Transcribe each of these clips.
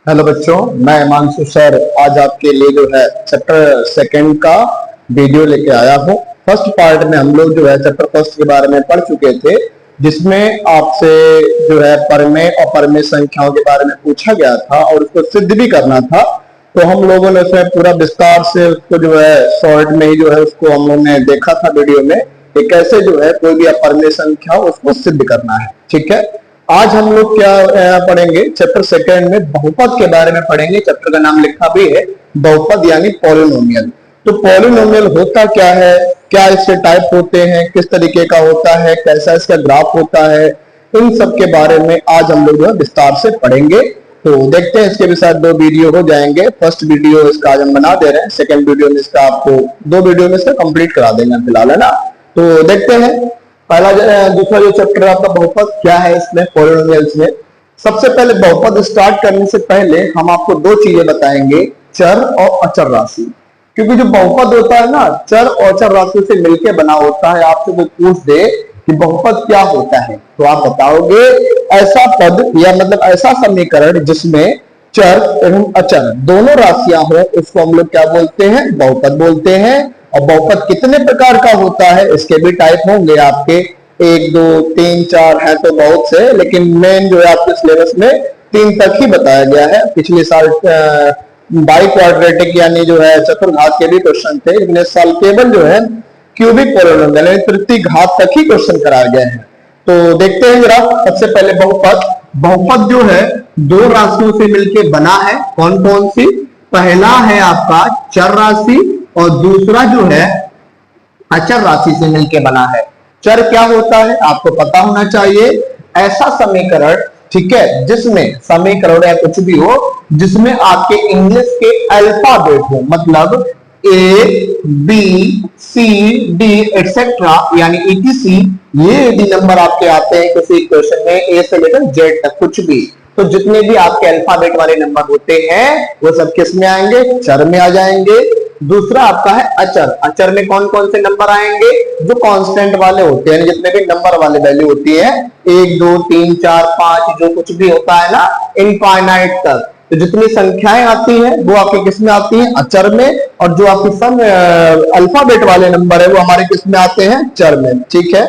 Hello बच्चों, मैं Himanshu sir आज आपके लिए जो है चैप्टर सेकंड का वीडियो लेके आया हूँ। फर्स्ट पार्ट में हम लोग जो है चैप्टर फर्स्ट के बारे में पढ़ चुके थे, जिसमें आपसे जो है परमेय और परमेय संख्याओं के बारे में पूछा गया था और उसको सिद्ध भी करना था। तो हम लोगों ने उसमें पूरा विस्तार से उसको जो है शॉर्ट में ही जो है उसको हम लोगों ने देखा था वीडियो में कि कैसे जो है कोई भी अपरमेय संख्या उसको सिद्ध करना है। ठीक है, आज हम लोग क्या पढ़ेंगे, चैप्टर सेकंड में बहुपद के बारे में पढ़ेंगे। चैप्टर का नाम लिखा भी है बहुपद यानी पॉलिनोमियल। तो पॉलिनोमियल होता क्या है, क्या इसके टाइप होते हैं, किस तरीके का होता है, कैसा इसका ग्राफ होता है, इन सब के बारे में आज हम लोग विस्तार से पढ़ेंगे। तो देखते हैं, इसके भी साथ दो वीडियो हो जाएंगे। फर्स्ट वीडियो इसका आज हम बना दे रहे हैं, सेकंड वीडियो में इसका आपको दो वीडियो में इसका कंप्लीट करा देंगे फिलहाल, है ना। तो देखते हैं पहला दूसरा जो चैप्टर आपका बहुपद क्या है, इसमें पॉलिनोमियल्स में सबसे पहले बहुपद स्टार्ट करने से पहले हम आपको दो चीजें बताएंगे, चर और अचर राशि। क्योंकि जो बहुपद होता है ना, चर और अचर राशि से मिलकर बना होता है। आपसे कोई पूछ दे कि बहुपद क्या होता है तो आप बताओगे ऐसा पद या मतलब ऐसा समीकरण जिसमें चर एवं अचर दोनों राशियां हो, उसको हम लोग क्या बोलते हैं, बहुपद बोलते हैं। और बहुपद कितने प्रकार का होता है, इसके भी टाइप होंगे आपके, 1 2 3 4 है तो बहुत से, लेकिन मेन जो है आपके सिलेबस में 3 तक ही बताया गया है। पिछले साल बाई क्वाड्रेटिक यानी जो है चतुर्घात के भी क्वेश्चन थे, लेकिन इस साल केवल जो है क्यूबिक पॉलिनोमियल यानी तृतीय घात तक ही क्वेश्चन कराया गया है। तो देखते हैं जरा, सबसे पहले बहुपद। बहुपद जो है दो राशियों से मिलकर बना है। कौन कौन सी? पहला है आपका चर राशि और दूसरा जो है अचर राशि से मिलकर बना है। चर क्या होता है आपको पता होना चाहिए, ऐसा समीकरण, ठीक है, जिसमें समीकरण या कुछ भी हो जिसमें आपके इंग्लिश के अल्फाबेट हो, मतलब A B C D etcetera यानी ETC, ये यदि नंबर आपके आते हैं किसी क्वेश्चन में ए से लेकर जेड तक कुछ भी, तो जितने भी आपके अल्फाबेट वाले नंबर होते हैं वो सब किस में आएंगे, चर में आ जाएंगे। दूसरा आपका है अचर। अचर में कौन कौन से नंबर आएंगे, जो कांस्टेंट वाले होते हैं, जितने भी नंबर वाले वैल्यू होती है 1 2 3 4 5 जो कुछ भी होता है ना, इनफाइनाइट तक, तो जितनी संख्याएं आती हैं वो आपके किस में आती हैं, अचर में। और जो आपके सम अल्फाबेट वाले नंबर है वो हमारे किस में आते हैं, चर में। ठीक है,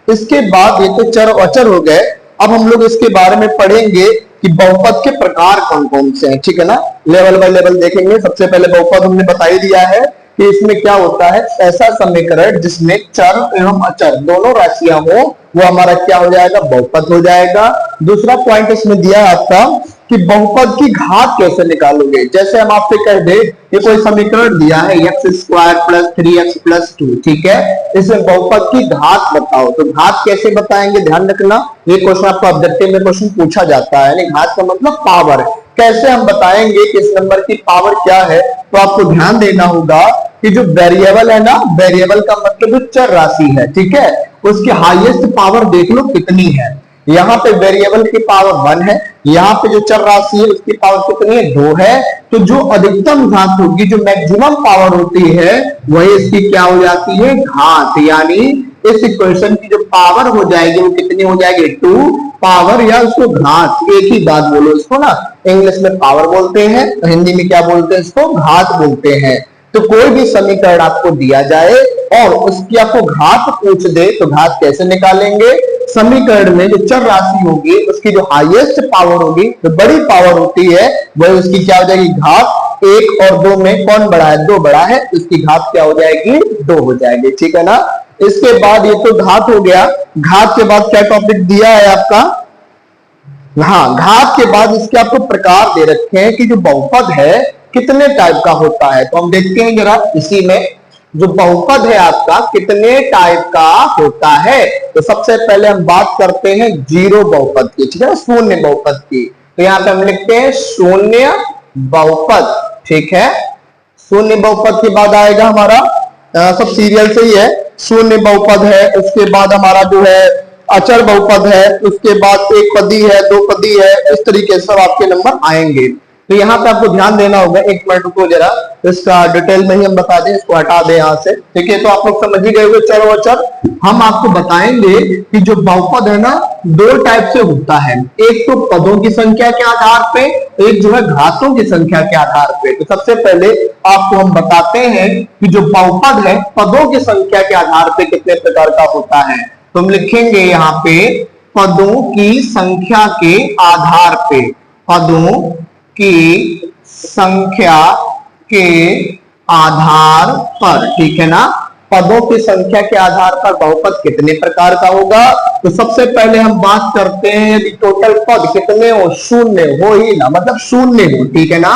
इसके बाद ये तो चर और अचर हो गए। अब हम लोग इसके बारे में पढ़ेंगे कि बहुपद के प्रकार कौन कौन से हैं, ठीक है ना, लेवल बाय लेवल देखेंगे। सबसे पहले बहुपद हमने बता ही दिया है कि इसमें क्या होता है, ऐसा समीकरण जिसमें चर एवं अचर दोनों राशियां हो, वो हमारा क्या हो जाएगा, बहुपद हो जाएगा। दूसरा पॉइंट इसमें दिया है आपका कि बहुपद की घात कैसे निकालोगे। जैसे हम आपसे कह दे ये कोई समीकरण दिया है x² + 3x + 2, ठीक है, इसमें बहुपद की घात बताओ, तो घात कैसे बताएंगे, ध्यान रखना, ये क्वेश्चन आपको ऑब्जेक्टिव में क्वेश्चन पूछा जाता है। यानी घात का मतलब पावर, कैसे हम बताएंगे कि इस नंबर की पावर क्या है। तो आपको ध्यान देना होगा कि जो वेरिएबल है ना, वेरिएबल का मतलब जो चर राशि है, ठीक है, उसकी हाईएस्ट पावर देख लो कितनी है। यहाँ पे वेरिएबल की पावर 1 है, यहाँ पे जो चर राशि है उसकी पावर कितनी है, 2 है। तो जो अधिकतम घात होगी, जो मैक्सिमम पावर होती है, वही इसकी क्या हो जाती है, घात। यानी इस इक्वेशन की जो पावर हो जाएगी वो कितनी हो जाएगी, 2 पावर या उसको घात, एक ही बात बोलो इसको ना। इंग्लिश में पावर बोलते हैं, हिंदी में क्या बोलते हैं, इसको घात बोलते हैं। तो कोई भी समीकरण आपको दिया जाए और उसकी आपको घात पूछ दे तो घात कैसे निकालेंगे, समीकरण में जो चर राशि होगी उसकी जो हाईएस्ट पावर होगी, जो बड़ी पावर होती है, वह उसकी क्या हो जाएगी, घात। 1 और 2 में कौन बड़ा है, 2 बड़ा है, उसकी घात क्या हो जाएगी, 2 हो जाएगी। ठीक है ना। इसके बाद ये तो घात हो गया। घात के बाद क्या टॉपिक दिया है आपका, हाँ, घात के बाद इसके आपको प्रकार दे रखे हैं कि जो बहुपद है कितने टाइप का होता है। तो हम देखते हैं जरा, इसी में जो बहुपद है आपका कितने टाइप का होता है। तो सबसे पहले हम बात करते हैं जीरो बहुपद की, ठीक है, शून्य बहुपद की। तो यहां पे हम लिखते हैं शून्य बहुपद, ठीक है। शून्य बहुपद के बाद आएगा हमारा, सब सीरियल से ही है, शून्य बहुपद है। उसके बाद हमारा जो है अचर बहुपद है, उसके बाद एक पदी है, 2 पदी है, इस तरीके से सब आपके नंबर आएंगे। तो यहाँ पे आपको ध्यान देना होगा, एक मिनट को जरा, इसका डिटेल में ही हम बता दें, इसको हटा दें यहाँ से, ठीक है। तो आप लोग समझ ही गए होंगे। चलो अच्छा, हम आपको बताएंगे कि जो बहुपद है ना, दो टाइप से होता है। एक तो पदों की संख्या के आधार पे, एक जो है घातों की संख्या के आधार पे। तो सबसे पहले आपको हम बताते हैं कि जो बहुपद है पदों की संख्या के आधार पे कितने प्रकार का होता है। तो हम लिखेंगे यहाँ पे पदों की संख्या के आधार पे, पदों की संख्या के आधार पर, ठीक है ना। पदों की संख्या के आधार पर बहुपद कितने प्रकार का होगा। तो सबसे पहले हम बात करते हैं यदि टोटल पद कितने हो, शून्य हो ही ना, मतलब शून्य हो, ठीक है ना।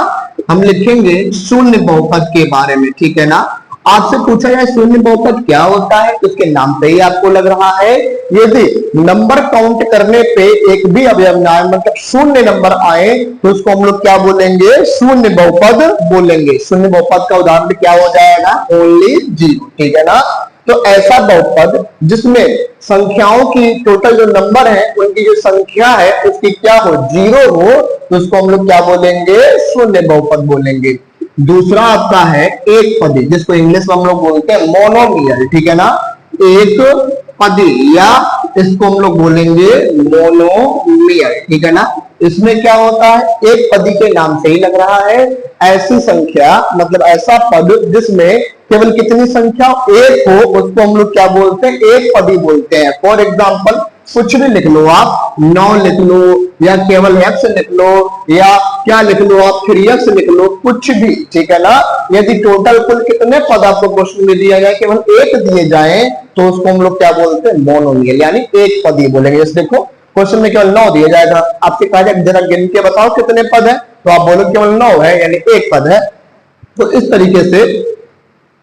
हम लिखेंगे शून्य बहुपद के बारे में, ठीक है ना। आपसे पूछा जाए शून्य बहुपद क्या होता है, तो उसके नाम से ही आपको लग रहा है, यदि नंबर काउंट करने पे एक भी अवयव ना आए, मतलब शून्य नंबर आए, तो उसको हम लोग क्या बोलेंगे, शून्य बहुपद बोलेंगे। शून्य बहुपद का उदाहरण क्या हो जाएगा, ओनली जीरो, ठीक है ना। तो ऐसा बहुपद जिसमें संख्याओं की टोटल जो नंबर है उनकी जो संख्या है उसकी क्या हो, जीरो हो, तो उसको हम लोग क्या बोलेंगे, शून्य बहुपद बोलेंगे। दूसरा आपका है एक पदी, जिसको इंग्लिश में हम लोग बोलते हैं मोनोमियल, ठीक है ना। एक पदी या इसको हम लोग बोलेंगे मोनोमियल, ठीक है ना। इसमें क्या होता है, एक पदी के नाम से ही लग रहा है, ऐसी संख्या मतलब ऐसा पद जिसमें केवल कितनी संख्या एक हो, उसको हम लोग क्या बोलते हैं, एक पदी बोलते हैं। फॉर एग्जाम्पल कुछ भी लिख लो आप, 9 लिख लो या केवल x लिख लो या क्या लिख लो आप, 3x लिख लो, कुछ भी, ठीक है ना। यदि टोटल कुल कितने पद आपको क्वेश्चन में दिया जाए, केवल एक दिए जाए, तो उसको हम लोग क्या बोलते हैं, मोनोमियल, यानी एक पदी बोलेंगे। जैसे देखो क्वेश्चन में केवल 9 दिया जाएगा, आपसे कहा जाए जरा गिन के बताओ कितने पद है, तो आप बोलो केवल 9 है, यानी एक पद है। तो इस तरीके से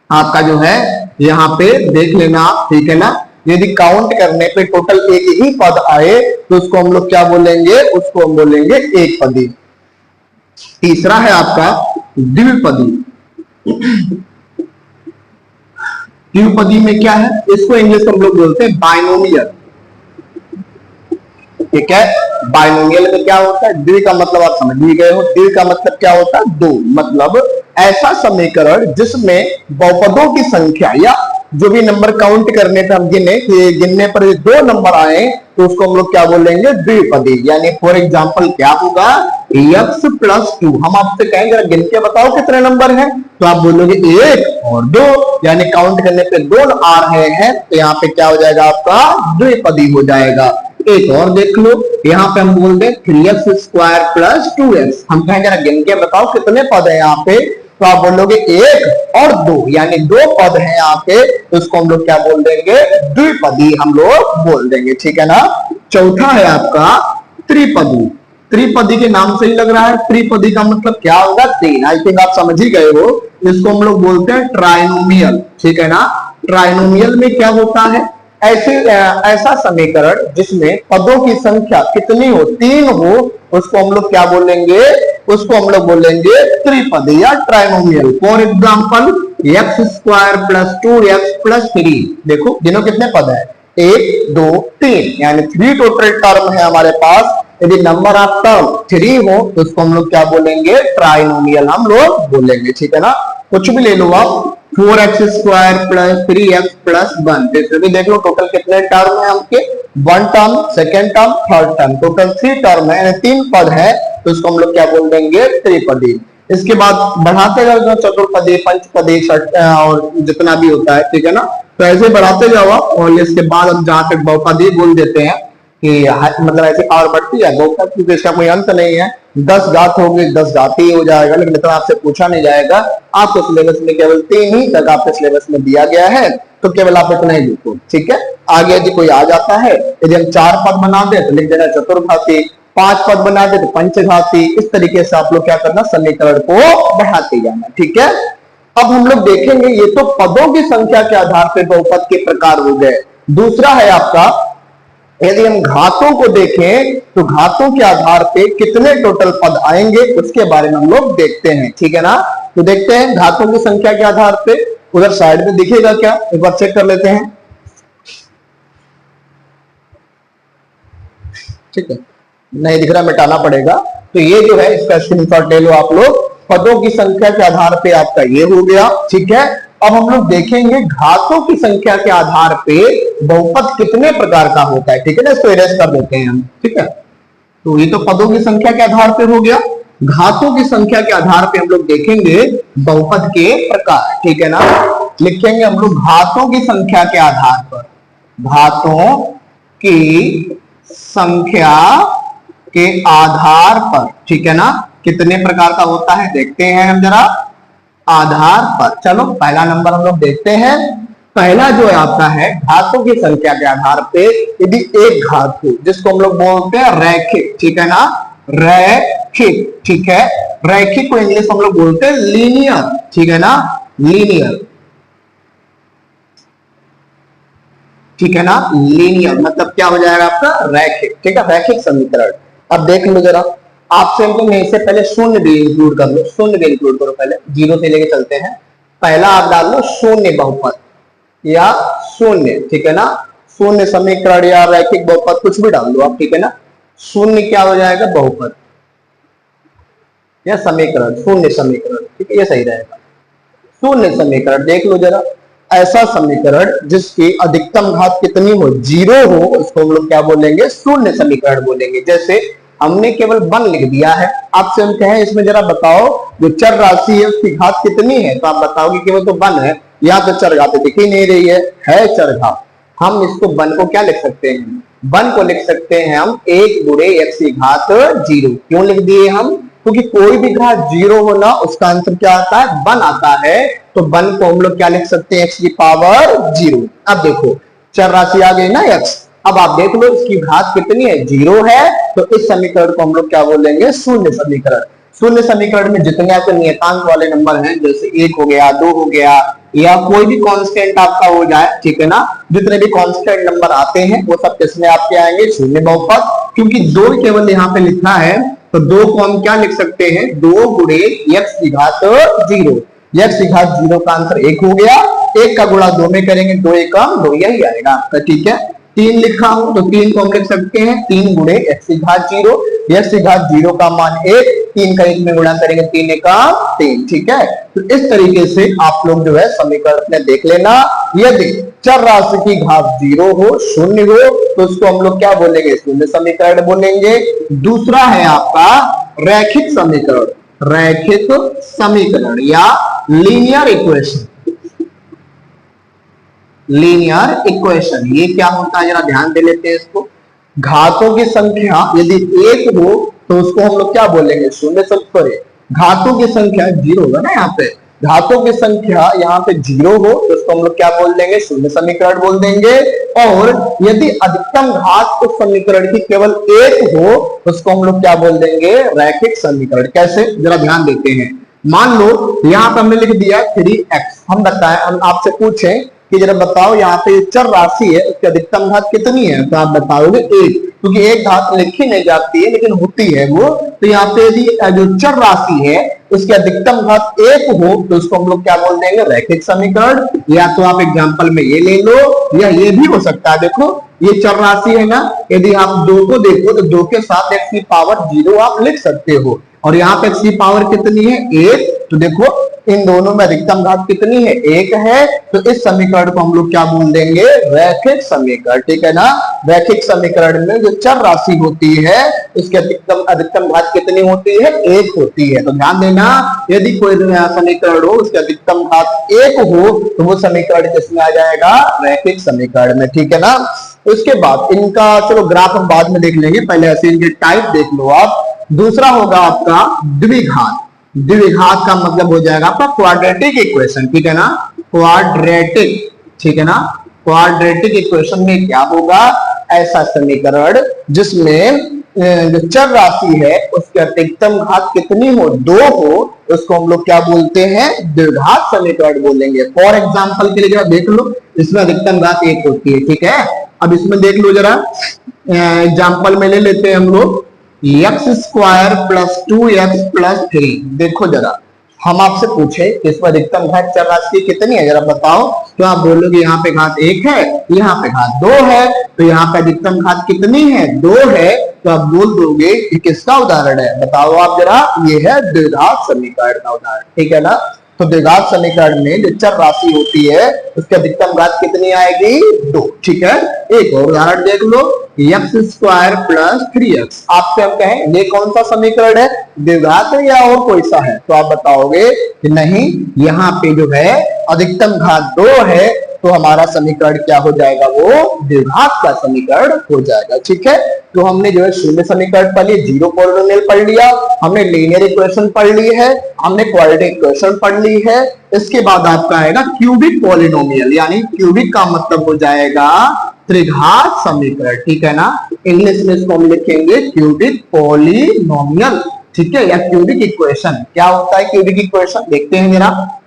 आपका जो है यहाँ पे देख लेना आप, ठीक है ना। यदि काउंट करने पे टोटल एक ही पद आए, तो उसको हम लोग क्या बोलेंगे, उसको हम बोलेंगे एक पदी। तीसरा है आपका द्विपदी। द्विपदी में क्या है, इसको इंग्लिश में हम लोग बोलते हैं बाइनोमियल, ठीक है। बाइनोमियल में क्या होता है, द्वि का मतलब आप समझ ही गए हो, द्वि का मतलब क्या होता है, दो, मतलब ऐसा समीकरण जिसमें बहुपदों की संख्या या जो भी नंबर काउंट करने पे हम गिनने पर दो नंबर आए, तो उसको हम लोग क्या बोलेंगे, द्विपदी। यानी फॉर एग्जांपल क्या होगा, x प्लस 2, हम आपसे कहेंगे गिन के बताओ कितने नंबर हैं, तो आप बोलोगे 1 और 2, यानी काउंट करने पे 2 आ रहे हैं, तो यहाँ पे क्या हो जाएगा, आपका द्विपदी हो जाएगा। एक और देख लो, यहाँ पे हम बोल दें 3x स्क्वायर प्लस 2x, हम कहें जरा गिन के बताओ कितने पद है यहाँ पे, तो आप बोलोगे 1 और 2, यानी 2 पद हैं यहाँ पे, तो उसको हम लोग क्या बोल देंगे, द्विपदी हम लोग बोल देंगे, ठीक है ना। चौथा है आपका त्रिपदी। त्रिपदी के नाम से ही लग रहा है, त्रिपदी का मतलब क्या होगा, 3, आई थिंक आप समझ ही गए हो। इसको हम लोग बोलते हैं ट्राइनोमियल, ठीक है ना। ट्राइनोमियल में क्या होता है, ऐसा समीकरण जिसमें पदों की संख्या कितनी हो, 3 हो, उसको हम लोग क्या बोलेंगे, उसको हम लोग बोलेंगे त्रिपदी या trinomial. For example x square plus 2x plus 3, देखो गिनो कितने पद है, 1 2 3, यानी 3 टोटल टर्म है हमारे पास। यदि नंबर ऑफ टर्म 3 हो, तो उसको हम लोग क्या बोलेंगे, ट्राइनोमियल हम लोग बोलेंगे, ठीक है ना। कुछ भी ले लो आप, 4x square plus 3x plus 1, भी देख लो टोटल कितने टर्म है आपके, 1 term, second term, third term, total 3 term है, यानी 3 पद है, तो उसको हम लोग क्या बोल देंगे, त्रिपदी। इसके बाद बढ़ाते जाओ, चतुर्पदी, पंचपदी, और जितना भी होता है, ठीक है ना। तो ऐसे बढ़ाते जाओ आप, और इसके बाद हम जहां तक बहुपदी बोल देते हैं कि मतलब ऐसे पावर बढ़ती है बहुपद, क्योंकि इसका कोई अंत नहीं है, 10 घात होगी 10 घात ही हो जाएगा, लेकिन इतना आपसे पूछा नहीं जाएगा। आपको सिलेबस में केवल 3 ही तक आपके सिलेबस में दिया गया है, तो केवल आप इतना ही लिखो, ठीक है। आगे यदि कोई आ जाता है, यदि हम 4 पद बना दे तो लिख देना चतुर्घाती, 5 पद बना दे तो पंचघाती, इस तरीके से आप लोग क्या करना, समीकरण को बढ़ाते जाना, ठीक है। अब हम लोग देखेंगे, ये तो पदों की संख्या के आधार पर बहुपद के प्रकार हो गए। दूसरा है आपका, यदि हम घातों को देखें, तो घातों के आधार पे कितने टोटल पद आएंगे, उसके बारे में हम लोग देखते हैं, ठीक है ना। तो देखते हैं घातों की संख्या के आधार पे, उधर साइड में दिखेगा क्या, एक बार चेक कर लेते हैं, ठीक है, नहीं दिख रहा, मिटाना पड़ेगा। तो ये जो है इसका स्क्रीनशॉट ले लो आप लोग। पदों की संख्या के आधार पे आपका ये हो गया, ठीक है। अब हम लोग देखेंगे घातों की संख्या के आधार पे बहुपद कितने प्रकार का होता है, ठीक है ना। इसको इरेज कर देते हैं हम, ठीक है। तो ये तो पदों की संख्या के आधार पे हो गया। घातों की संख्या के आधार पे हम लोग देखेंगे बहुपद के प्रकार, ठीक है ना। लिखेंगे हम लोग घातों की संख्या के आधार पर, घातों की संख्या के आधार पर, ठीक है ना, कितने प्रकार का होता है देखते हैं हम जरा आधार पर। चलो पहला नंबर हम लोग देखते हैं। पहला जो है आपका है घातों की संख्या के आधार पे यदि एक घात हो, जिसको हम लोग बोलते हैं रैखिक, ठीक है ना, रैखिक, ठीक है। रैखिक को इंग्लिश हम लोग बोलते हैं लीनियर, ठीक है ना, लीनियर, ठीक है ना, लीनियर मतलब क्या हो जाएगा आपका रैखिक, ठीक है, रैखिक समीकरण। अब देख लो जरा, आपसे मैं इससे पहले शून्य भी इंक्लूड कर लो, शून्य भी इंक्लूड करो, पहले जीरो से लेके चलते हैं। पहला आप डाल लो शून्य बहुपद या शून्य, ठीक है ना, शून्य समीकरण या रैखिक बहुपद कुछ भी डाल लो आप, ठीक है ना। शून्य क्या हो जाएगा बहुपद या समीकरण, शून्य समीकरण, ठीक है, ये सही रहेगा। शून्य समीकरण देख लो जरा, ऐसा समीकरण जिसकी अधिकतम घात कितनी हो, जीरो हो, उसको हम लोग क्या बोलेंगे, शून्य समीकरण बोलेंगे। जैसे हमने केवल 1 लिख दिया है, आपसे हम कहें इसमें जरा बताओ जो चर राशि है उसकी घात कितनी है, तो आप बताओगे केवल तो 1 है, यहाँ तो चर घात दिख ही नहीं रही है चर घात। हम इसको 1 को क्या लिख सकते हैं, 1 को लिख सकते हैं हम 1 गुणे x की घात 0। क्यों लिख दिए हम, क्योंकि कोई भी घात 0 हो ना उसका आंसर क्या आता है 1 आता है, तो 1 को हम लोग क्या लिख सकते हैं x की पावर 0। अब देखो चर राशि आ गई ना x, अब आप देख लो इसकी घात कितनी है, 0 है, तो इस समीकरण को हम लोग क्या बोलेंगे, शून्य समीकरण। शून्य समीकरण में जितने आपके नियतांक वाले नंबर हैं, जैसे 1 हो गया, 2 हो गया, या कोई भी कांस्टेंट आपका हो जाए, ठीक है ना, जितने भी कांस्टेंट नंबर आते हैं वो सब किसमें आपके आएंगे, शून्य बहुपद। क्योंकि 2 केवल यहाँ पे लिखा है, तो 2 को हम क्या लिख सकते हैं, 2 गुणे x की घात 0। x की घात 0 का आंसर 1 हो गया, 1 का गुणा 2 में करेंगे, 2 एकम 2 यही आएगा आपका, ठीक है। 3 लिखा हो तो 3 को हम लिख सकते हैं 3 गुणे x की घात 0, x की घात 0 का मान 1, 3 का 1 में गुणा करेंगे, 3 का 3, ठीक है। तो इस तरीके से आप लोग जो है समीकरण में देख लेना। यदि चर राशि की घात 0 हो, शून्य हो, तो उसको हम लोग क्या बोलेंगे, शून्य समीकरण बोलेंगे। दूसरा है आपका रैखिक समीकरण, रैखिक समीकरण या लीनियर इक्वेशन, लीनियर इक्वेशन। ये क्या होता है जरा ध्यान दे लेते हैं इसको। घातों की संख्या यदि 1 हो तो उसको हम लोग क्या बोलेंगे, शून्य समीकरण। घातों की संख्या 0 होगा ना, यहाँ पे घातों की संख्या यहाँ पे 0 हो तो उसको हम लोग क्या बोल देंगे, शून्य समीकरण बोल देंगे। और यदि अधिकतम घात उस समीकरण की केवल 1 हो तो उसको हम लोग क्या बोल देंगे, रैखिक समीकरण। कैसे जरा ध्यान देते हैं। मान लो यहाँ पे हमने लिख दिया 3x, हम बताएं, हम आपसे पूछें कि जरा बताओ यहाँ पे चर राशि है उसकी अधिकतम घात कितनी है, तो आप बताओगे 1, क्योंकि एक घात लिखी नहीं जाती है लेकिन होती है वो। तो यहाँ पे यदि जो चर राशि है उसकी अधिकतम घात 1 हो तो उसको हम लोग क्या बोल देंगे, रैखिक समीकरण। या तो आप एग्जांपल में ये ले लो, या ये भी हो सकता है। देखो ये चर राशि है ना, यदि आप 2 को देखो तो 2 के साथ x की पावर 0 आप लिख सकते हो, और यहाँ पे x की पावर कितनी है 1, तो देखो इन दोनों में अधिकतम घात कितनी है, 1 है। तो इस समीकरण को हम लोग क्या बोल देंगे, रैखिक समीकरण, ठीक है ना। रैखिक समीकरण में जो चर राशि होती है उसकी अधिकतम घात कितनी होती है, 1 होती है। तो ध्यान देना, यदि कोई समीकरण हो उसकी अधिकतम घात 1 हो तो वो समीकरण किसमें आ जाएगा, रैखिक समीकरण में, ठीक है ना। उसके बाद इनका चलो ग्राफ हम बाद में देख लेंगे, पहले ऐसे इनके टाइप देख लो आप। दूसरा होगा आपका द्विघात। द्विघात का मतलब हो जाएगा आपका क्वाड्रेटिक इक्वेशन, ठीक है ना, क्वाड्रेटिक, ठीक है ना। क्वाड्रेटिक इक्वेशन में क्या होगा, ऐसा समीकरण जिसमें जो चर राशि है उसकी अधिकतम घात कितनी हो, 2 हो, उसको हम लोग क्या बोलते हैं, द्विघात समीकरण बोलेंगे। फॉर एग्जांपल के लिए जरा देख लो, इसमें अधिकतम घात 1 होती है, ठीक है। अब इसमें देख लो जरा, एग्जांपल में ले लेते हैं हम लोग x² प्लस 2x प्लस 3। देखो जरा, हम आपसे पूछे इसमें अधिकतम घात चर राशि कितनी है, जरा बताओ, तो आप बोलोगे यहाँ पे घात 1 है, यहाँ पे घात 2 है, तो यहाँ पे अधिकतम घात कितनी है, 2 है। तो आप बोल दोगे कि किसका उदाहरण है, बताओ आप जरा। ये है द्विघात समीकरण का उदाहरण, ठीक है ना। तो द्विघात समीकरण में जो चर राशि होती है उसकी अधिकतम घात कितनी आएगी, 2, ठीक है। एक और उदाहरण देख लो, एक्स स्क्वायर प्लस 3x। आपसे हम कहें ये कौन सा समीकरण है, द्विघात है या और कोई सा है, तो आप बताओगे कि नहीं, यहाँ पे जो है अधिकतम घात 2 है, तो हमारा समीकरण क्या हो जाएगा, वो द्विघात का समीकरण हो जाएगा, ठीक है। तो हमने जो है शून्य समीकरण पढ़ लिया, जीरो पॉलिनोमियल पढ़ लिया, हमने लीनियर इक्वेशन पढ़ ली है, हमने क्वाड्रेटिक इक्वेशन पढ़ ली है। इसके बाद आपका आएगा क्यूबिक पॉलिनोमियल, यानी क्यूबिक का मतलब हो जाएगा त्रिघात समीकरण, ठीक है ना। इंग्लिश में इसको हम लिखेंगे क्यूबिक पॉलिनोमियल, ठीक है, या क्यूबिक इक्वेशन। क्या होता है क्यूबिक इक्वेशन, देखते हैं जरा।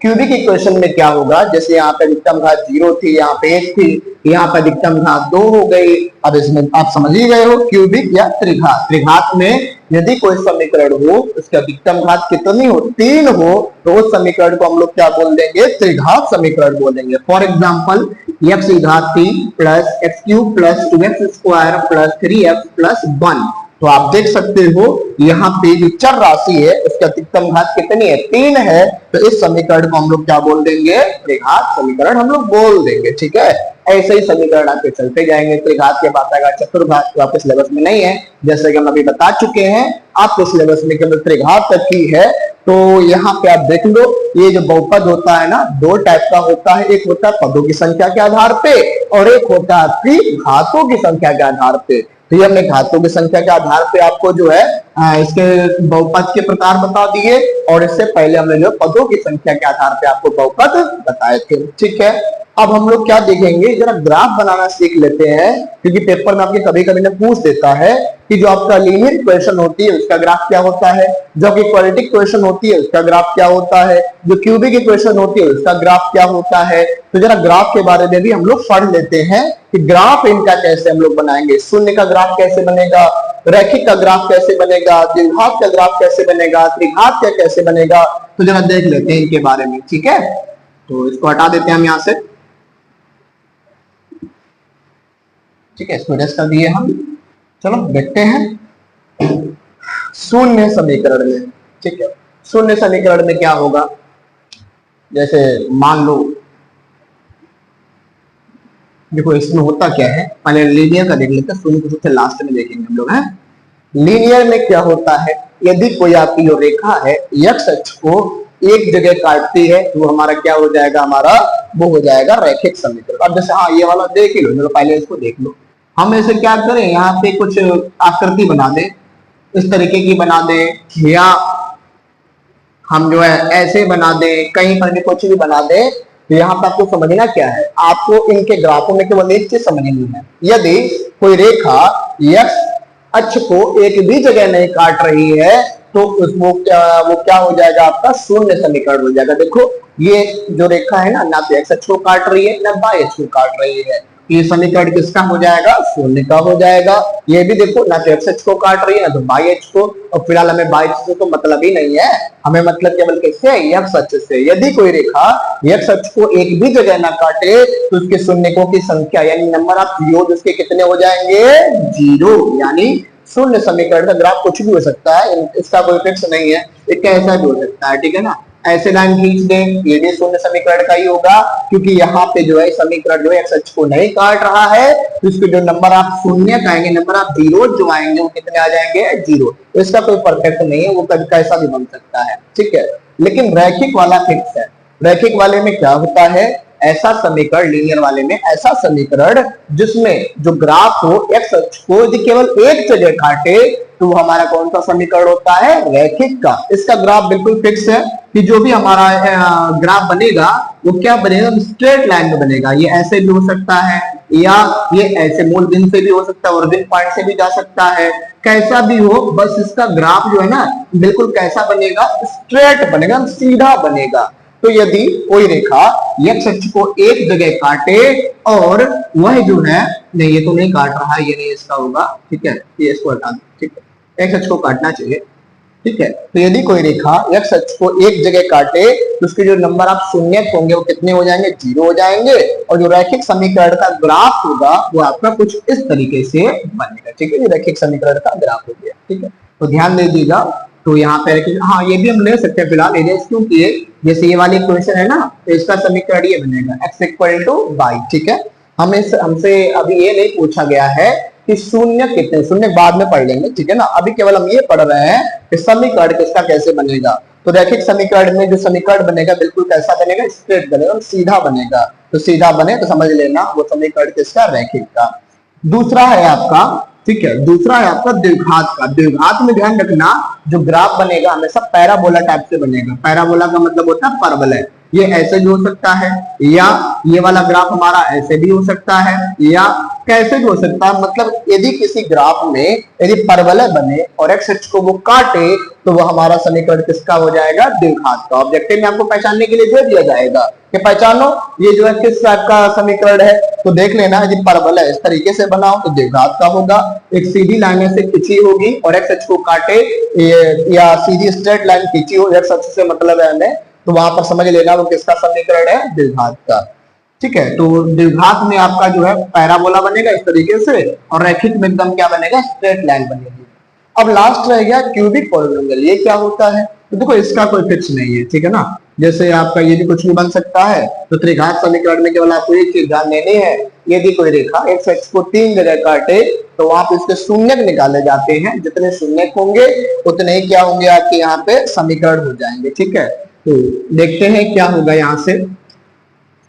क्यूबिक इक्वेशन में क्या होगा, जैसे यहाँ पे अधिकतम घात 0 थी, यहाँ पे 1 थी, यहाँ पे अधिकतम घात 2 हो गई। अब इसमें आप समझ ही गए हो, क्यूबिक या त्रिघात। त्रिघात में यदि कोई समीकरण हो उसकी अधिकतम घात कितनी हो, 3 हो, तो उस समीकरण को हम लोग क्या बोल देंगे, त्रिघात समीकरण बोलेंगे। फॉर एग्जाम्पल एक्स की घात 3 plus x cube plus 2x square plus 3x plus 1। तो आप देख सकते हो यहाँ पे जो चर राशि है उसकी अधिकतम घात कितनी है, 3 है। तो इस समीकरण को हम लोग क्या बोल देंगे, त्रिघात समीकरण हम लोग बोल देंगे, ठीक है। ऐसे ही समीकरण आपके चलते जाएंगे। त्रिघात के बाद आएगा चतुर्घात, जो आपके सिलेबस में नहीं है, जैसे कि हम अभी बता चुके हैं, आपके सिलेबस में केवल त्रिघात तक ही है। तो यहाँ पे आप देख लो, ये जो बहुपद होता है ना, 2 टाइप का होता है, एक होता है पदों की संख्या के आधार पे और एक होता है आपकी घातों की संख्या के आधार पे। तो ये हमने घातों की संख्या के आधार पे आपको जो है इसके बहुपद के प्रकार बता दिए, और इससे पहले हमने जो पदों की संख्या के आधार पे आपको बहुपद बताए थे, ठीक है। अब हम लोग क्या देखेंगे, जरा ग्राफ बनाना सीख लेते हैं, क्योंकि पेपर में आपके कभी कभी पूछ देता है कि जो आपका लीनियर इक्वेशन होती है उसका ग्राफ क्या होता है, जो आपकी क्वाड्रेटिक इक्वेशन होती है उसका ग्राफ क्या होता है, जो क्यूबिक इक्वेशन होती है उसका ग्राफ क्या होता है। तो जरा ग्राफ के बारे में भी हम लोग पढ़ लेते हैं कि ग्राफ इनका कैसे हम लोग बनाएंगे। शून्य का ग्राफ कैसे बनेगा, रैखिक का ग्राफ कैसे बनेगा, द्विघात का ग्राफ कैसे बनेगा, त्रिघात का कैसे बनेगा, तो जरा देख लेते हैं इनके बारे में, ठीक है। तो इसको हटा देते हैं हम यहाँ से, ठीक है, इसको रेस्ट कर दिए हम। चलो देखते हैं शून्य समीकरण में, ठीक है। शून्य समीकरण में क्या होगा, जैसे मान लो, देखो इसमें होता क्या है, पहले लीनियर का देख लेते हैं, शून्य को सबसे लास्ट में देखेंगे हम लोग, हैं। लीनियर में क्या होता है, यदि कोई आपकी जो रेखा है एक्स अक्ष को एक जगह काटती है तो हमारा क्या हो जाएगा, हमारा वो हो जाएगा रैखिक समीकरण। अब जैसे हाँ ये वाला देख ही लो, चलो पहले इसको देख लो। हम ऐसे क्या करें, यहाँ पे कुछ आकृति बना दे, इस तरीके की बना दे, या हम जो है ऐसे बना दे, कहीं पर भी कुछ भी बना दे। तो यहाँ पर आपको समझना क्या है, आपको इनके ग्राफों में केवल एक चीज समझनी है, यदि कोई रेखा एक्स अक्ष को एक भी जगह नहीं काट रही है तो वो क्या हो जाएगा, आपका शून्य समीकरण हो जाएगा। देखो ये जो रेखा है ना तो एक्स अक्ष को काट रही है ना वाई अक्ष को काट रही है, ये समीकरण किसका हो जाएगा, शून्य का हो जाएगा। ये भी देखो ना तो एक्स अक्ष को काट रही है ना तो वाई अक्ष को, और फिलहाल हमें वाई अक्ष से तो मतलब ही नहीं है, हमें मतलब केवल किससे, एक्स अक्ष से। यदि कोई रेखा एक्स अक्ष को एक भी जगह ना काटे तो उसके शून्यकों की संख्या यानी नंबर ऑफ जीरो उसके कितने हो जाएंगे, 0। यानी शून्य समीकरण का ग्राफ कुछ भी हो सकता है, इसका कोई फिक्स नहीं है, एक कैसा भी हो सकता है, ठीक है ना। ऐसे लाइन खींच दें, ये भी शून्य समीकरण का ही होगा, क्योंकि यहाँ पे जो है समीकरण जो है एक्स अक्ष को नहीं काट रहा है, तो इसके जो नंबर ऑफ शून्य आएंगे, नंबर ऑफ जीरो जो आएंगे वो कितने आ जाएंगे, 0। इसका कोई परफेक्ट नहीं है, वो कभी कैसा भी बन सकता है, ठीक है। लेकिन रैखिक वाला फिक्स है। रैखिक वाले में क्या होता है, ऐसा समीकरण, लीनियर वाले में ऐसा समीकरण जिसमें जो ग्राफ हो एक्स अक्ष को यदि केवल एक जगह काटे तो वो हमारा कौन सा समीकरण होता है, रैखिक का। इसका ग्राफ बिल्कुल फिक्स है कि जो भी हमारा ग्राफ बनेगा वो क्या बनेगा, स्ट्रेट लाइन में बनेगा। ये ऐसे भी हो सकता है या ये ऐसे मूल बिंदु से भी हो सकता है, ओरिजिन पॉइंट से भी जा सकता है, कैसा भी हो, बस इसका ग्राफ जो है ना बिल्कुल कैसा बनेगा, स्ट्रेट बनेगा, सीधा बनेगा। तो यदि कोई रेखा एक्स अक्ष को एक जगह काटे और वह जो है, नहीं ये तो नहीं काट रहा है, ये नहीं इसका होगा, ठीक है, ये इसको हटा दो, ठीक है, एक्स अक्ष को काटना चाहिए, ठीक है। तो यदि कोई रेखा एक्स अक्ष को एक जगह काटे तो उसके जो नंबर आप शून्य होंगे वो कितने हो जाएंगे, 0 हो जाएंगे। और जो रैखिक समीकरण का ग्राफ होगा वो आपका कुछ इस तरीके से बनेगा। ठीक है, ये रैखिक समीकरण का ग्राफ हो गया। ठीक है, तो ध्यान दे दीजिएगा। तो यहाँ पे हाँ ये भी हम ले सकते हैं फिलहाल एरिया, क्योंकि जैसे ये वाली इक्वेशन है ना, तो इसका समीकरण ये बनेगा x इक्वल टू वाई। ठीक है, हमसे अभी ये नहीं पूछा गया है कि शून्य कितने, शून्य बाद में पढ़ लेंगे। ठीक है ना, अभी केवल हम ये पढ़ रहे हैं कि समीकरण किसका कैसे बनेगा। तो रैखिक समीकरण में जो समीकरण बनेगा बिल्कुल कैसा बनेगा, स्ट्रेट बनेगा, सीधा बनेगा। तो सीधा बने तो समझ लेना वो समीकरण किसका, रैखिक का। दूसरा है आपका, ठीक है, दूसरा है आपका द्विघात का। द्विघात में ध्यान रखना जो ग्राफ बनेगा हमेशा पैराबोला टाइप से बनेगा। पैराबोला का मतलब होता है परवलय। ये ऐसे भी हो सकता है, या ये वाला ग्राफ हमारा ऐसे भी हो सकता है, या कैसे भी हो सकता है। मतलब यदि किसी ग्राफ में यदि परवलय बने और एक्स अक्ष को वो काटे तो वो हमारा समीकरण किसका हो जाएगा, द्विघात का। ऑब्जेक्टिव में आपको पहचानने के लिए दे दिया जाएगा कि पहचानो ये जो है किस टाइप का समीकरण है। तो देख लेना यदि परवलय इस तरीके से बनाओ तो द्विघात का होगा। एक सीधी लाइन से खींची होगी और एक्स अक्ष को काटे, या सीधी स्ट्रेट लाइन खींची हो, एक्स अक्ष से मतलब है हमें, तो वहां पर समझ लेना वो किसका समीकरण है, द्विघात का। ठीक है, तो द्विघात में आपका जो है पैराबोला बनेगा इस तरीके से, और रैखिक में एकदम क्या बनेगा, स्ट्रेट लाइन बनेगी। अब लास्ट रह गया क्यूबिक पॉलिनोमियल। ये क्या होता है, तो देखो इसका कोई फिक्स नहीं है। ठीक है ना, जैसे आपका ये भी कुछ भी बन सकता है। तो त्रिघात समीकरण में केवल आपको एक चीज ध्यान देनी है, यदि कोई रेखा एक्स अक्ष को 3 जगह काटे तो वहां पे उसके शून्य निकाले जाते हैं। जितने शून्य होंगे उतने ही क्या होंगे, आपके यहाँ पे समीकरण हो जाएंगे। ठीक है, तो देखते हैं क्या होगा यहाँ से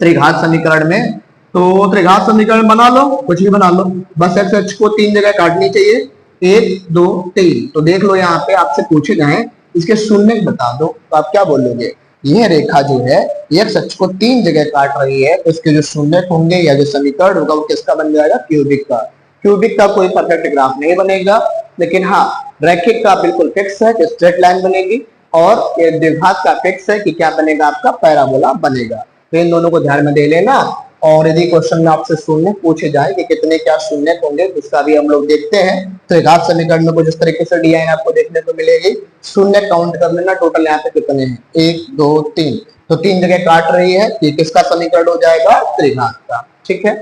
त्रिघात समीकरण में। तो त्रिघात समीकरण बना लो, कुछ भी बना लो, बस एक्स अक्ष को 3 जगह काटनी चाहिए, 1 2 3। तो देख लो यहाँ पे आपसे पूछे जाए इसके शून्य बता दो, तो आप क्या बोलोगे। यह रेखा जो है एक्स अक्ष को 3 जगह काट रही है, तो इसके जो शून्य होंगे या जो समीकरण होगा वो किसका बन जाएगा, क्यूबिक का। क्यूबिक का कोई परफेक्ट ग्राफ नहीं बनेगा, लेकिन हाँ रैखिक का बिल्कुल फिक्स है कि स्ट्रेट लाइन बनेगी, और ये द्विघात का फिक्स है कि क्या बनेगा, आपका पैराबोला बनेगा। तो इन दोनों को ध्यान में दे लेना। और यदि क्वेश्चन में आपसे शून्य पूछे जाए कि कितने क्या शून्य होंगे, इसका भी हम लोग देखते हैं। तो त्रिघात समीकरण में कुछ इस तरीके से डिजाइन आपको देखने को मिलेगी। शून्य काउंट कर लेना, टोटल यहाँ पे कितने हैं, 1 2 3। तो 3 जगह काट रही है, ये किसका समीकरण हो जाएगा, त्रिघात का। ठीक है,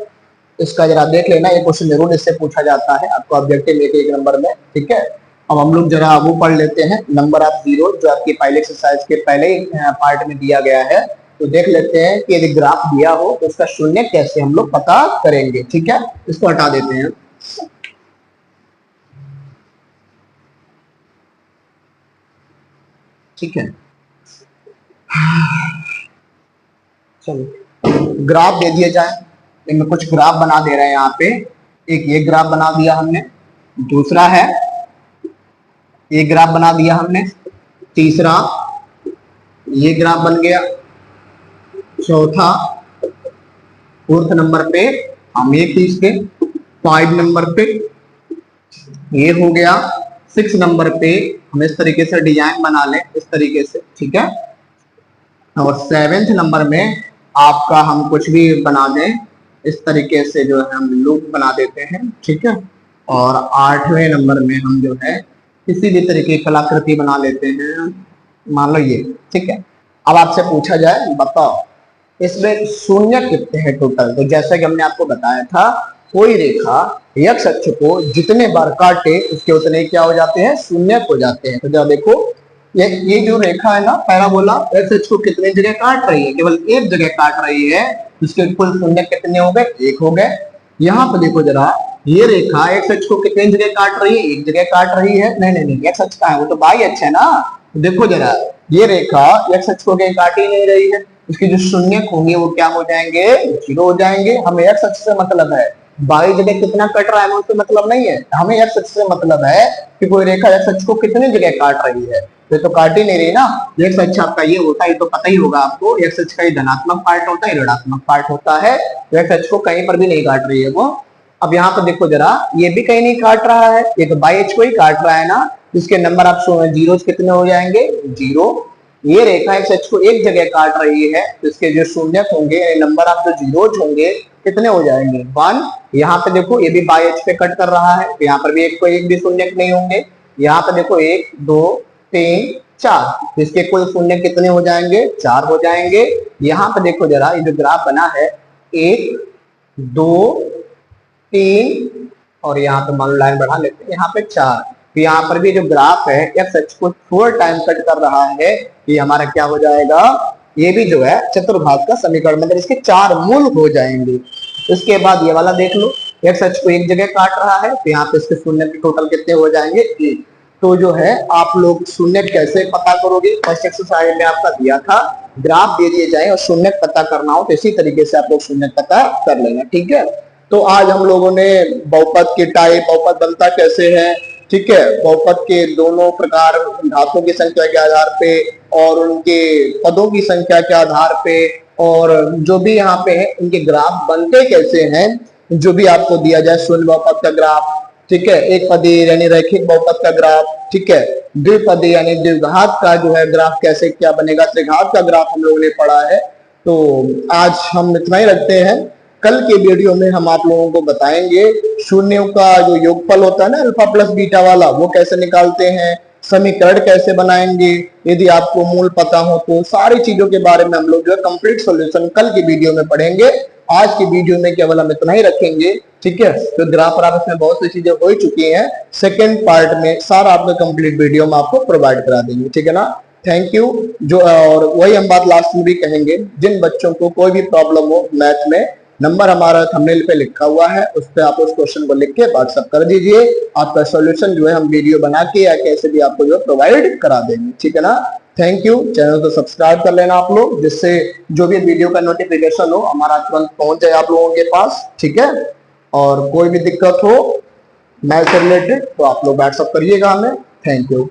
इसका जरा देख लेना, ये क्वेश्चन जरूर इससे पूछा जाता है आपको ऑब्जेक्टिव में 1 नंबर में। ठीक है, अब हम लोग जरा वो पढ़ लेते हैं नंबर ऑफ जीरो, जो आपकी पहले एक्सरसाइज के पहले पार्ट में दिया गया है। तो देख लेते हैं कि यदि ग्राफ दिया हो तो उसका शून्य कैसे हम लोग पता करेंगे। ठीक है, इसको हटा देते हैं। ठीक है, चलो ग्राफ दे दिए जाए, इनमें कुछ ग्राफ बना दे रहे हैं यहाँ पे। एक ये ग्राफ बना दिया हमने, दूसरा है ये ग्राफ बना दिया हमने, तीसरा ये ग्राफ बन गया, चौथा फोर्थ नंबर पे हम ये खींच के, 5 नंबर पे ये हो गया, 6 नंबर पे हम इस तरीके से डिजाइन बना लें इस तरीके से। ठीक है, और 7th नंबर में आपका हम कुछ भी बना दें इस तरीके से, जो है हम लूप बना देते हैं। ठीक है, और 8वें नंबर में हम जो है किसी भी तरीके की कलाकृति बना लेते हैं, मान लो ये। ठीक है, अब आपसे पूछा जाए बताओ इसमें शून्य कितने हैं टोटल। तो जैसा कि हमने आपको बताया था, कोई रेखा एक्स अक्ष को जितने बार काटे उसके उतने क्या हो जाते हैं, शून्य हो जाते हैं। तो जरा देखो ये जो रेखा है ना पैराबोला, एक्स अक्ष को कितने जगह काट रही है, केवल एक जगह काट रही है, उसके कुल शून्य कितने हो गए, 1 हो गए। यहाँ पे देखो जरा, ये रेखा एक्स अक्ष को कितने जगह काट रही है, एक जगह काट रही है। नहीं नहीं नहीं, एक्स अक्ष का है वो तो वाई अक्ष है ना। देखो जरा, ये रेखा एक्स अक्ष को कहीं काट ही नहीं रही है, उसके जो शून्य होंगे वो क्या हो जाएंगे, 0 हो जाएंगे। हमें एक्स अक्ष से मतलब है, वाई जगह कितना कट रहा है उससे मतलब नहीं है, हमें एक्स अक्ष से मतलब है कि कोई रेखा एक्स अक्ष को कितनी जगह काट रही है। ये तो काट ही नहीं रही ना। एक्स अक्ष आपका ये होता है, ये तो पता ही होगा आपको, एक्स अक्ष का ये धनात्मक पार्ट होता है, ऋणात्मक पार्ट होता है। एक्स अक्ष को कहीं पर भी नहीं काट रही है वो। अब यहाँ पर देखो जरा, ये भी कहीं नहीं काट रहा है, ये तो वाई अक्ष को ही काट रहा है ना। इसके नंबर आप जीरो कितने हो जाएंगे, 0। ये रेखा एक्स अक्ष को एक जगह काट रही है, तो इसके जो शून्य होंगे, नंबर आप जो जीरोज होंगे कितने हो जाएंगे, 1। यहाँ पे देखो ये भी वाई अक्ष पे कट कर रहा है, तो यहाँ पर भी एक भी शून्य नहीं होंगे। यहाँ पे देखो 1 2 3 4। इसके कुल शून्य कितने हो जाएंगे? 4 हो जाएंगे। यहाँ पे देखो जरा, ये जो ग्राफ बना है 1 2 3 और यहाँ पे मान लो लाइन बढ़ा लेते हैं, यहाँ पे 4। तो यहाँ पर भी जो ग्राफ है एक्स एक्स को 4 टाइम कट कर रहा है, ये हमारा क्या हो जाएगा? ये भी जो है चतुर्भाग का समीकरण, मतलब इसके 4 मूल हो जाएंगे। इसके बाद ये वाला देख लो, एक्स एक्स को एक जगह काट रहा है, तो यहाँ पे इसके शून्य के टोटल कितने हो जाएंगे? 1। तो जो है आप लोग शून्य कैसे पता करोगे? फर्स्ट एक्सरसाइज में आपका दिया था, ग्राफ दे दिए जाए और शून्य पता करना हो तो इसी तरीके से आप लोग शून्य पता कर लेना, ठीक है। तो आज हम लोगों ने बहुपद के टाइप, बहुपद बनता कैसे है, ठीक है, बहुपद के दोनों प्रकार, घातों की संख्या के आधार पे और उनके पदों की संख्या के आधार पे, और जो भी यहाँ पे है उनके ग्राफ बनते कैसे हैं, जो भी आपको दिया जाए, शून्य बहुपद का ग्राफ, ठीक है, एक पदी यानी रैखिक बहुपद का ग्राफ, ठीक है, द्विपदी यानी द्विघात का जो है ग्राफ कैसे क्या बनेगा, त्रिघात का ग्राफ हम लोगों ने पढ़ा है। तो आज हम इतना ही रखते हैं। कल के वीडियो में हम आप लोगों को बताएंगे शून्यों का जो योगफल होता है ना, अल्फा प्लस बीटा वाला, वो कैसे निकालते हैं, समीकरण कैसे बनाएंगे, यदि आपको मूल पता हो तो सारी चीजों के बारे में हम लोग जो है कंप्लीट सॉल्यूशन कल की वीडियो में पढ़ेंगे। आज की वीडियो में केवल हम इतना ही रखेंगे, ठीक है। तो ग्राफ और इसमें बहुत सी चीजें हो चुकी हैं, सेकेंड पार्ट में सारा आपका कंप्लीट वीडियो में आपको प्रोवाइड करा देंगे, ठीक है ना। Thank you. जो और वही हम बात लास्ट में भी कहेंगे, जिन बच्चों को कोई भी प्रॉब्लम हो मैथ में, नंबर हमारा थंबनेल पे लिखा हुआ है, उस पर आप उस क्वेश्चन को लिख के व्हाट्सएप कर दीजिए। आपका सॉल्यूशन जो है हम वीडियो बना के या कैसे भी आपको जो है प्रोवाइड करा देंगे, ठीक है ना। Thank you. चैनल को सब्सक्राइब कर लेना आप लोग, जिससे जो भी वीडियो का नोटिफिकेशन हो हमारा तुरंत पहुंच जाए आप लोगों के पास, ठीक है। और कोई भी दिक्कत हो मैथ से रिलेटेड तो आप लोग व्हाट्सएप करिएगा हमें। Thank you.